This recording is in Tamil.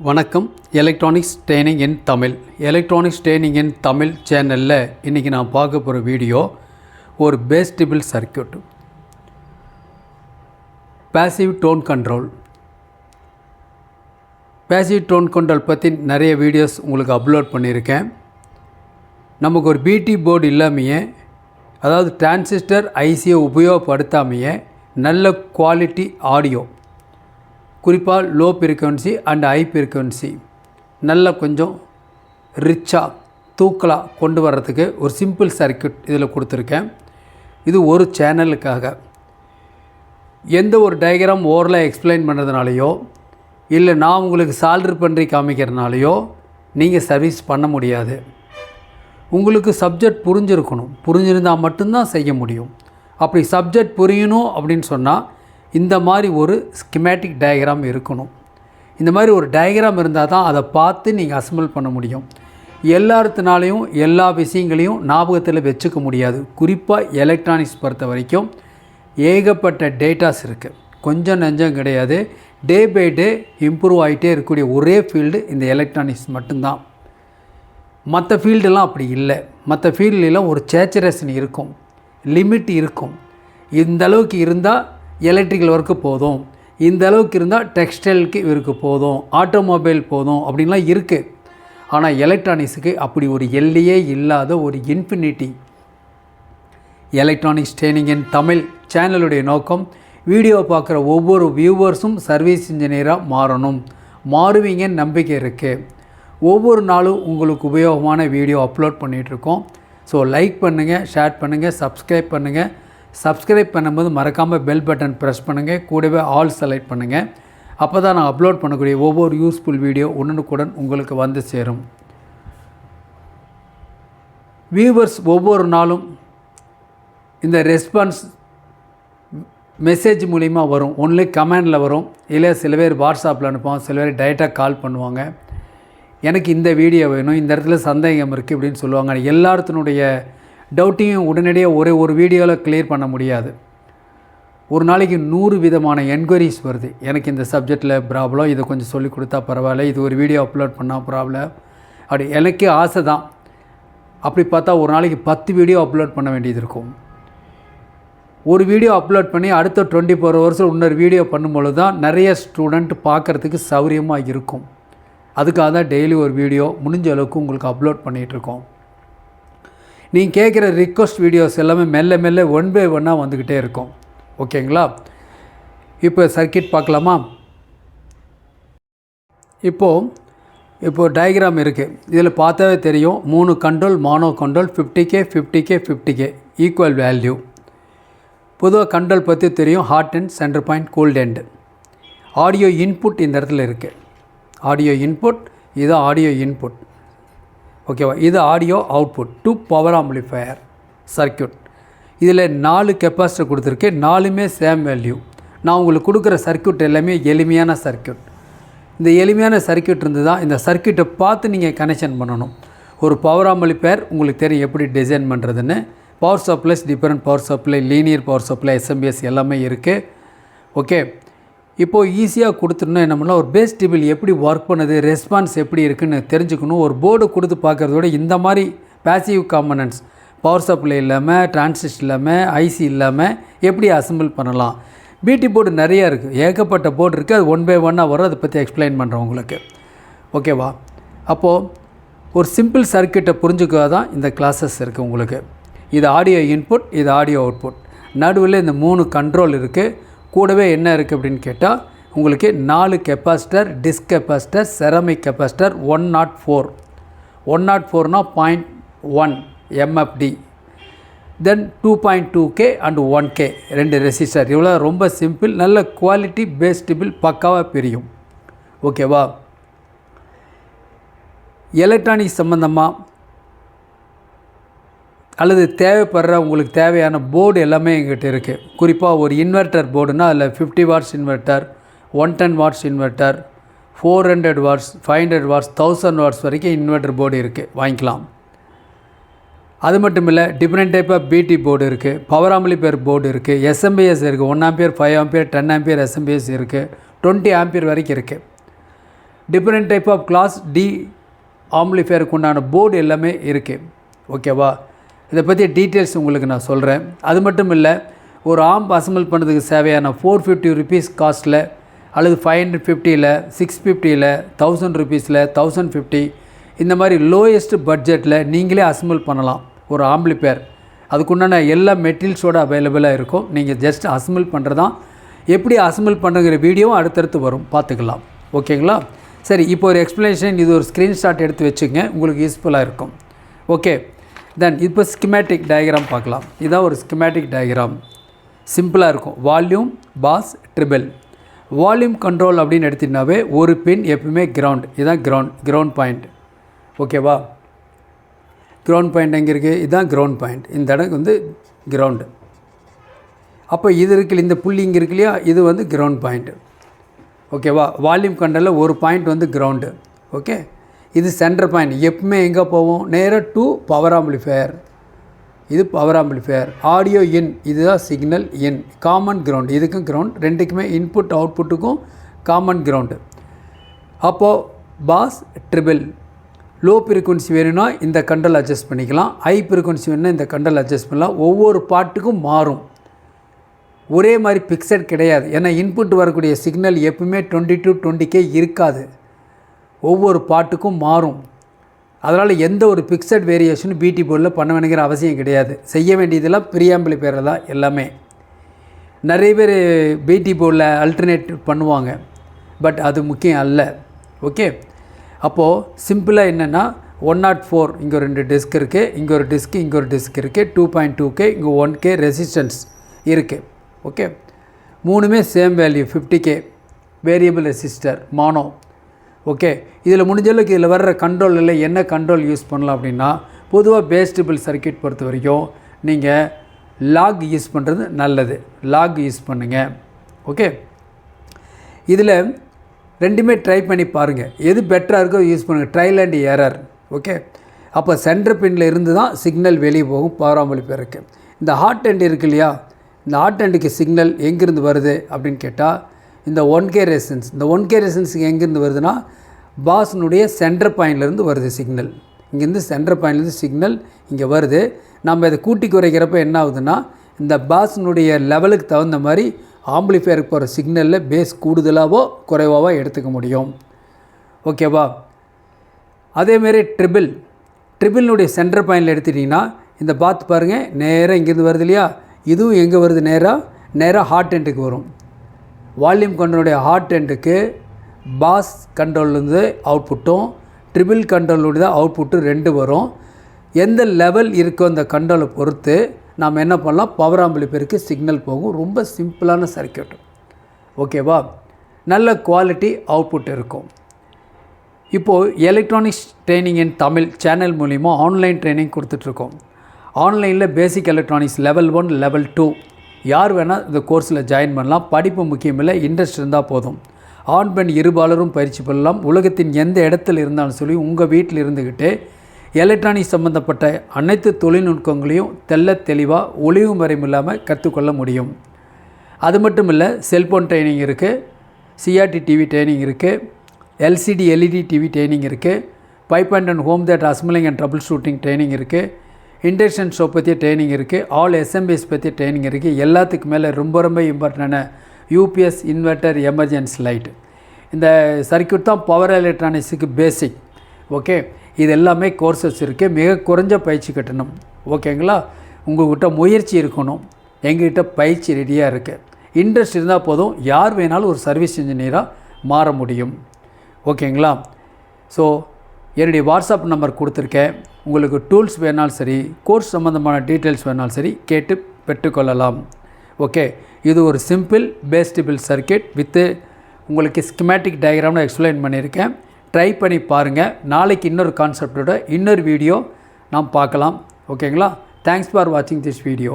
வணக்கம். Electronics training in Tamil. Electronics training in Tamil சேனலில் இன்றைக்கி நான் பார்க்க போகிற வீடியோ ஒரு பேஸ்டிபிள் circuit, passive tone control. Passive tone control பற்றி நிறைய வீடியோஸ் உங்களுக்கு அப்லோட் பண்ணியிருக்கேன். நமக்கு ஒரு பிடி போர்டு இல்லாமையே, அதாவது டிரான்சிஸ்டர் ஐசியை உபயோகப்படுத்தாமையே நல்ல குவாலிட்டி ஆடியோ, குறிப்பாக low frequency and high frequency நல்ல கொஞ்சம் ரிச்சாக தூக்கலாக கொண்டு வர்றதுக்கு ஒரு சிம்பிள் சர்க்யூட் இதில் கொடுத்துருக்கேன். இது ஒரு சேனலுக்காக. எந்த ஒரு டயக்ராம் ஓரலாக எக்ஸ்பிளைன் பண்ணுறதுனாலையோ இல்லை நான் உங்களுக்கு சால்டர் பண்ணி காமிக்கிறதுனாலையோ நீங்கள் சர்வீஸ் பண்ண முடியாது. உங்களுக்கு சப்ஜெக்ட் புரிஞ்சிருக்கணும். புரிஞ்சிருந்தால் மட்டும்தான் செய்ய முடியும். அப்படி சப்ஜெக்ட் புரியணும் அப்படின்னு சொன்னால் இந்த மாதிரி ஒரு ஸ்கிமேட்டிக் டயக்ராம் இருக்கணும். இந்த மாதிரி ஒரு டயக்ராம் இருந்தால் தான் அதை பார்த்து நீங்கள் அசம்பிள் பண்ண முடியும். எல்லாத்தினாலையும் எல்லா விஷயங்களையும் ஞாபகத்தில் வச்சுக்க முடியாது. குறிப்பாக எலக்ட்ரானிக்ஸ் பொறுத்த வரைக்கும் ஏகப்பட்ட டேட்டாஸ் இருக்குது, கொஞ்சம் நெஞ்சம் கிடையாது. டே பை டே இம்ப்ரூவ் ஆகிட்டே இருக்கக்கூடிய ஒரே ஃபீல்டு இந்த எலக்ட்ரானிக்ஸ் மட்டும்தான். மற்ற ஃபீல்டெல்லாம் அப்படி இல்லை. மற்ற ஃபீல்டெலாம் ஒரு சேச்சுரேஷன் இருக்கும், லிமிட் இருக்கும். இந்த அளவுக்கு இருந்தால் எலக்ட்ரிக்கல் ஒர்க்கு போதும், இந்த அளவுக்கு இருந்தால் டெக்ஸ்டைலுக்கு இவருக்கு போதும், ஆட்டோமொபைல் போதும் அப்படின்லாம் இருக்குது. ஆனால் எலக்ட்ரானிக்ஸுக்கு அப்படி ஒரு எல்லையே இல்லாத ஒரு infinity. Electronics training in Tamil சேனலுடைய நோக்கம், வீடியோ பார்க்குற ஒவ்வொரு வியூவர்ஸும் சர்வீஸ் இன்ஜினியராக மாறணும். மாறுவீங்கன்னு நம்பிக்கை இருக்குது. ஒவ்வொரு நாளும் உங்களுக்கு உபயோகமான வீடியோ அப்லோட் பண்ணிகிட்ருக்கோம். ஸோ லைக் பண்ணுங்கள், ஷேர் பண்ணுங்கள், சப்ஸ்கிரைப் பண்ணுங்கள். சப்ஸ்கிரைப் பண்ணும்போது மறக்காமல் பெல் பட்டன் ப்ரெஸ் பண்ணுங்கள். கூடவே ஆல் செலக்ட் பண்ணுங்கள். அப்போ தான் நான் அப்லோட் பண்ணக்கூடிய ஒவ்வொரு யூஸ்ஃபுல் வீடியோ உடனுக்குடன் உங்களுக்கு வந்து சேரும். வியூவர்ஸ் ஒவ்வொரு நாளும் இந்த ரெஸ்பான்ஸ் மெசேஜ் மூலிமா வரும். ஒன்லி கமெண்டில் வரும், இல்லை சில பேர் வாட்ஸ்அப்பில் அனுப்புவோம், சில பேர் டைரெக்டாக கால் பண்ணுவாங்க. எனக்கு இந்த வீடியோ வேணும், இந்த இடத்துல சந்தேகம் இருக்குது அப்படின்னு சொல்லுவாங்க. எல்லாத்தினுடைய டவுட்டையும் உடனடியாக ஒரு வீடியோவில் கிளியர் பண்ண முடியாது. ஒரு நாளைக்கு 100 விதமான என்கொயரிஸ் வருது. எனக்கு இந்த சப்ஜெக்டில் ப்ராப்ளம், இதை கொஞ்சம் சொல்லிக் கொடுத்தா பரவாயில்ல, இது ஒரு வீடியோ அப்லோட் பண்ணால் ப்ராப்ளம் அப்படி. எனக்கே ஆசை தான். அப்படி பார்த்தா ஒரு நாளைக்கு 10 வீடியோ அப்லோட் பண்ண வேண்டியது இருக்கும். ஒரு வீடியோ அப்லோட் பண்ணி அடுத்த 24 hours இன்னொரு வீடியோ பண்ணும்பொழுது தான் நிறைய ஸ்டூடெண்ட் பார்க்குறதுக்கு சௌகரியமாக இருக்கும். அதுக்காக தான் டெய்லி ஒரு வீடியோ முடிஞ்ச அளவுக்கு உங்களுக்கு அப்லோட் பண்ணிகிட்ருக்கோம். நீங்கள் கேட்குற ரிக்வஸ்ட் வீடியோஸ் எல்லாமே மெல்ல மெல்ல ஒன் பை ஒன்னாக வந்துக்கிட்டே இருக்கும். ஓகேங்களா? இப்போ சர்க்யூட் பார்க்கலாமா? இப்போது டயக்ராம் இருக்குது. இதில் பார்த்தாவே தெரியும், 3 control, mono control, 50K 50K 50K equal value. பொதுவாக கண்ட்ரோல் பற்றி தெரியும், hot and centre point, cold end. Audio input இந்த இடத்துல இருக்குது. ஆடியோ இன்புட், இது ஆடியோ இன்புட். ஓகேவா? இது audio output to power amplifier circuit. இதில் 4 கெப்பாசிட்டர் கொடுத்துருக்கு, 4மே சேம் வேல்யூ. நான் உங்களுக்கு கொடுக்குற சர்க்யூட் எல்லாமே எளிமையான சர்க்யூட். இந்த எளிமையான சர்க்யூட் இருந்து தான் இந்த சர்க்யூட்டை பார்த்து நீங்கள் கனெக்ஷன் பண்ணணும். ஒரு பவர் ஆம்பிளிஃபையர் உங்களுக்கு தெரியும் எப்படி டிசைன் பண்ணுறதுன்னு. Power supplies, different power supply, linear power supply, SMPS எல்லாமே இருக்குது. ஓகே, இப்போது ஈஸியாக கொடுத்துருந்தோம். என்ன பண்ணலாம், ஒரு பேஸ் டிபிள் எப்படி ஒர்க் பண்ணுது, ரெஸ்பான்ஸ் எப்படி இருக்குதுன்னு தெரிஞ்சுக்கணும். ஒரு போர்டு கொடுத்து பார்க்குறதோட இந்த மாதிரி பேசிவ் காம்பனன்ட்ஸ், பவர் சப்ளை இல்லாமல், டிரான்சிஸ்டர் இல்லாமல், ஐசி இல்லாமல் எப்படி அசம்பிள் பண்ணலாம். பிடி போர்டு நிறையா இருக்குது, ஏகப்பட்ட போர்டு இருக்குது. அது ஒன் பை ஒன்னாக வரும், அதை பற்றி எக்ஸ்பிளைன் பண்ணுறேன் உங்களுக்கு. ஓகேவா? அப்போது ஒரு சிம்பிள் சர்க்யூட்டை புரிஞ்சுக்க தான் இந்த கிளாஸஸ் இருக்குது உங்களுக்கு. இது ஆடியோ இன்புட், இது ஆடியோ அவுட்புட். நடுவில் இந்த 3 கண்ட்ரோல் இருக்குது. கூடவே என்ன இருக்குது அப்படின்னு கேட்டால் உங்களுக்கு 4 capacitor, disk capacitor, ceramic capacitor, 104. 104னா 0.1 MFD, then 2.2K and 1K 2 resistor. இவ்வளோ ரொம்ப சிம்பிள். நல்ல குவாலிட்டி பேஸ்டிபிள், பக்காவாக பிரியும். ஓகேவா? எலக்ட்ரானிக்ஸ் சம்மந்தமாக அல்லது தேவைப்படுற உங்களுக்கு தேவையான போர்டு எல்லாமே எங்கிட்ட இருக்குது. குறிப்பாக ஒரு இன்வெர்ட்டர் போர்டுனால் அதில் 50 watts inverter, 110 watts inverter, 400 watts, 500 watts, 1000 watts வரைக்கும் இன்வெர்ட்டர் போர்டு இருக்குது, வாங்கிக்கலாம். அது மட்டும் இல்லை, டிஃப்ரெண்ட் டைப் ஆஃப் பிடி போர்டு இருக்குது, பவர் ஆம்பிளிஃபையர் போர்டு இருக்குது, எஸ்எம்பிஎஸ் இருக்குது. 1 ஆம்பியர், 5 ஆம்பியர், 10 ஆம்பியர் எஸ்எம்பிஎஸ் இருக்குது, 20 ஆம்பியர் வரைக்கும் இருக்குது. Different type of class D ஆம்பிளிஃபையருக்கு உண்டான போர்டு எல்லாமே இருக்குது. ஓகேவா? இதை பற்றி டீட்டெயில்ஸ் உங்களுக்கு நான் சொல்கிறேன். அது மட்டும் இல்லை, ஒரு ஆம்ப் அசம்பிள் பண்ணுறதுக்கு தேவையான 450 ருபீஸ் காஸ்ட்டில் அல்லது 550ல் 650ல் 1000 ருபீஸில் 1050 இந்த மாதிரி லோயஸ்ட் பட்ஜெட்டில் நீங்களே அசம்பிள் பண்ணலாம் ஒரு ஆம்பிளிஃபையர். அதுக்குண்டான எல்லா மெட்டீரியல்ஸோடு அவைலபிளாக இருக்கும். நீங்கள் ஜஸ்ட் அசம்பிள் பண்ணுறதான். எப்படி அசம்பிள் பண்ணுங்கிற வீடியோவும் அடுத்தடுத்து வரும், பார்த்துக்கலாம். ஓகேங்களா? சரி, இப்போ ஒரு எக்ஸ்ப்ளனேஷன், இது ஒரு ஸ்க்ரீன்ஷாட் எடுத்து வச்சுங்க, உங்களுக்கு யூஸ்ஃபுல்லாக இருக்கும். ஓகே, தென் இப்போ ஸ்கிமேட்டிக் டயக்ராம் பார்க்கலாம். இதுதான் ஒரு ஸ்கிமேட்டிக் டயக்ராம். சிம்பிளாக இருக்கும். Volume, bass, treble. Volume control அப்படின்னு எடுத்திங்கனாவே ஒரு பின் எப்பவுமே கிரவுண்ட். இதுதான் கிரவுண்ட் பாயிண்ட். ஓகேவா? கிரவுண்ட் பாயிண்ட் எங்கே இருக்குது? இதுதான் கிரவுண்ட் பாயிண்ட். இந்த இடம் வந்து கிரவுண்டு. அப்போ இது இருக்குது, இந்த புள்ளி இங்கே இருக்கு இல்லையா, இது வந்து கிரவுண்ட் பாயிண்ட்டு. ஓகேவா? வால்யூம் கண்ட்ரோலில் ஒரு பாயிண்ட் வந்து கிரவுண்டு. ஓகே, இது சென்டர் பாயிண்ட். எப்பவுமே எங்கே போவோம்? நேராக டு பவர் ஆம்பிளிஃபையர். இது பவர் ஆம்பிளிஃபையர். ஆடியோ இன், இதுதான் சிக்னல் இன். காமன் கிரவுண்ட், இதுக்கும் கிரவுண்ட், ரெண்டுக்குமே இன்புட் அவுட்புட்டுக்கும் காமன் கிரவுண்டு. அப்போது பாஸ், ட்ரிபிள். லோ ஃப்ரீக்வன்சி வேணும்னா இந்த கண்ட்ரோல் அட்ஜஸ்ட் பண்ணிக்கலாம். ஹை ஃப்ரீக்வன்சி வேணும்னா இந்த கண்ட்ரோல் அட்ஜஸ்ட் பண்ணலாம். ஒவ்வொரு பாட்டுக்கும் மாறும், ஒரே மாதிரி பிக்சட் கிடையாது. ஏன்னா இன்புட் வரக்கூடிய சிக்னல் எப்பவுமே 20 to 20K இருக்காது, ஒவ்வொரு பாட்டுக்கும் மாறும். அதனால் எந்த ஒரு பிக்சட் வேரியேஷனும் பிடி போர்டில் பண்ண வேணுங்கிற அவசியம் கிடையாது. செய்ய வேண்டியதெல்லாம் ப்ரீ ஆம்பிளிஃபையர் தான் எல்லாமே. நிறைய பேர் பிடி போர்டில் அல்டர்னேட் பண்ணுவாங்க, பட் அது முக்கியம் அல்ல. ஓகே, அப்போது சிம்பிளாக என்னென்னா 104 இங்கே ஒரு 2 டிஸ்க் இருக்குது, இங்கே ஒரு டிஸ்க், இங்கே ஒரு டிஸ்க் இருக்குது, 2.2K, இங்கே 1K ரெசிஸ்டன்ஸ் இருக்குது. ஓகே, மூணுமே same value 50K variable resistor mono. Okay, இதில் முடிஞ்சளவுக்கு இதில் வர்ற கண்ட்ரோலில் என்ன கண்ட்ரோல் யூஸ் பண்ணலாம் அப்படின்னா, பொதுவாக பேஸ்டபிள் சர்க்கியூட் பொறுத்த வரைக்கும் நீங்கள் லாக் யூஸ் பண்ணுறது நல்லது. லாக் யூஸ் பண்ணுங்கள். ஓகே, இதில் ரெண்டுமே ட்ரை பண்ணி பாருங்கள், எது பெட்டராக இருக்கோ யூஸ் பண்ணுங்கள். Trial and error. ஓகே, அப்போ சென்டர் பின்னில் இருந்து தான் சிக்னல் வெளியே போகும் பவர் ஆம்பிளிஃபையருக்கு. இந்த ஹாட் எண்ட் இருக்கு இல்லையா, இந்த ஹாட் எண்டுக்கு சிக்னல் எங்கேருந்து வருது அப்படின்னு கேட்டால் இந்த 1K ரெசிஸ்டன்ஸ். இந்த 1K ரெசிஸ்டன்ஸுக்கு எங்கேருந்து வருதுன்னா பாஸ்னுடைய சென்டர் பாயிண்ட்லேருந்து வருது சிக்னல். இங்கேருந்து சென்டர் பாயிண்ட்லேருந்து சிக்னல் இங்கே வருது. நம்ம இதை கூட்டி குறைக்கிறப்ப என்ன ஆகுதுன்னா, இந்த பாஸ்னுடைய லெவலுக்கு தகுந்த மாதிரி ஆம்பிளிஃபையருக்கு போகிற சிக்னலில் பேஸ் கூடுதலாகவோ குறைவாகவோ எடுத்துக்க முடியும். ஓகேவா? அதேமாரி ட்ரிபிள்னுடைய சென்டர் பாயிண்டில் எடுத்துட்டிங்கன்னா இந்த பாத் பாருங்கள், நேராக இங்கேருந்து வருது இல்லையா, இதுவும் எங்கே வருது? நேராக ஹாட் எண்டுக்கு வரும். வால்யூம் கண்ட்ரோலுடைய ஹாட் எண்டுக்கு பாஸ் கண்ட்ரோல்லேருந்து அவுட்புட்டும் ட்ரிபிள் கண்ட்ரோலுடைய தான் அவுட்புட்டு 2 வரும். எந்த லெவல் இருக்கோ அந்த கண்ட்ரோலை பொறுத்து நாம் என்ன பண்ணலாம், பவர் ஆம்பிளிஃபையருக்கு சிக்னல் போகும். ரொம்ப சிம்பிளான சர்க்யூட். ஓகேவா? நல்ல குவாலிட்டி அவுட்புட் இருக்கும். இப்போது எலக்ட்ரானிக்ஸ் ட்ரைனிங் இன் தமிழ் சேனல் மூலிமா ஆன்லைன் ட்ரைனிங் கொடுத்துட்ருக்கோம். ஆன்லைனில் பேசிக் எலக்ட்ரானிக்ஸ் லெவல் 1 லெவல் 2 யார் வேணால் இந்த கோர்ஸில் ஜாயின் பண்ணலாம். படிப்பு முக்கியமில்லை, இன்ட்ரெஸ்ட் இருந்தால் போதும். ஆண் பெண் இருபாலரும் பயிற்சி பெறலாம். உலகத்தின் எந்த இடத்துல இருந்தாலும் சொல்லி உங்கள் வீட்டில் இருந்துக்கிட்டு எலக்ட்ரானிக்ஸ் சம்மந்தப்பட்ட அனைத்து தொழில்நுட்பங்களையும் தெளிவாக ஒளிவு மறையும் இல்லாமல் கற்றுக்கொள்ள முடியும். அது மட்டும் இல்லை, செல்ஃபோன் ட்ரைனிங் இருக்குது, சிஆர்டி டிவி ட்ரைனிங் இருக்குது, எல்சிடி எல்இடி டிவி ட்ரைனிங் இருக்குது, 5.1 home theatre assembling and trouble shooting training இருக்குது, இண்டக்ஷன் ஷோ பற்றிய ட்ரைனிங் இருக்குது, ஆல் எஸ்எம்பிஎஸ் பற்றிய ட்ரைனிங் இருக்குது. எல்லாத்துக்கு மேலே ரொம்ப இம்பார்ட்டண்டான யூபிஎஸ் இன்வெர்ட்டர் எமர்ஜென்சி லைட். இந்த சர்க்யூட் தான் பவர் எலக்ட்ரானிக்ஸுக்கு பேசிக். ஓகே, இது எல்லாமே கோர்சஸ் இருக்குது. மிக குறைஞ்ச பயிற்சி கட்டணம். ஓகேங்களா? உங்கள்கிட்ட முயற்சி இருக்கணும், எங்ககிட்ட பயிற்சி ரெடியாக இருக்குது. இன்ட்ரெஸ்ட் இருந்தால் போதும், யார் வேணாலும் ஒரு சர்வீஸ் இன்ஜினியராக மாற முடியும். ஓகேங்களா? ஸோ என்னுடைய வாட்ஸ்அப் நம்பர் கொடுத்துருக்கேன். உங்களுக்கு டூல்ஸ் வேணாலும் சரி, கோர்ஸ் சம்மந்தமான டீட்டெயில்ஸ் வேணாலும் சரி கேட்டு பெற்றுக்கொள்ளலாம். ஓகே, இது ஒரு சிம்பிள் பேஸ்டபிள் சர்க்கியூட் வித்து உங்களுக்கு ஸ்கிமேட்டிக் டயக்ராம்னு எக்ஸ்பிளைன் பண்ணியிருக்கேன். ட்ரை பண்ணி பாருங்கள். நாளைக்கு இன்னொரு கான்செப்டோட இன்னொரு வீடியோ நாம் பார்க்கலாம். ஓகேங்களா? தேங்க்ஸ் ஃபார் வாட்சிங் திஸ் வீடியோ.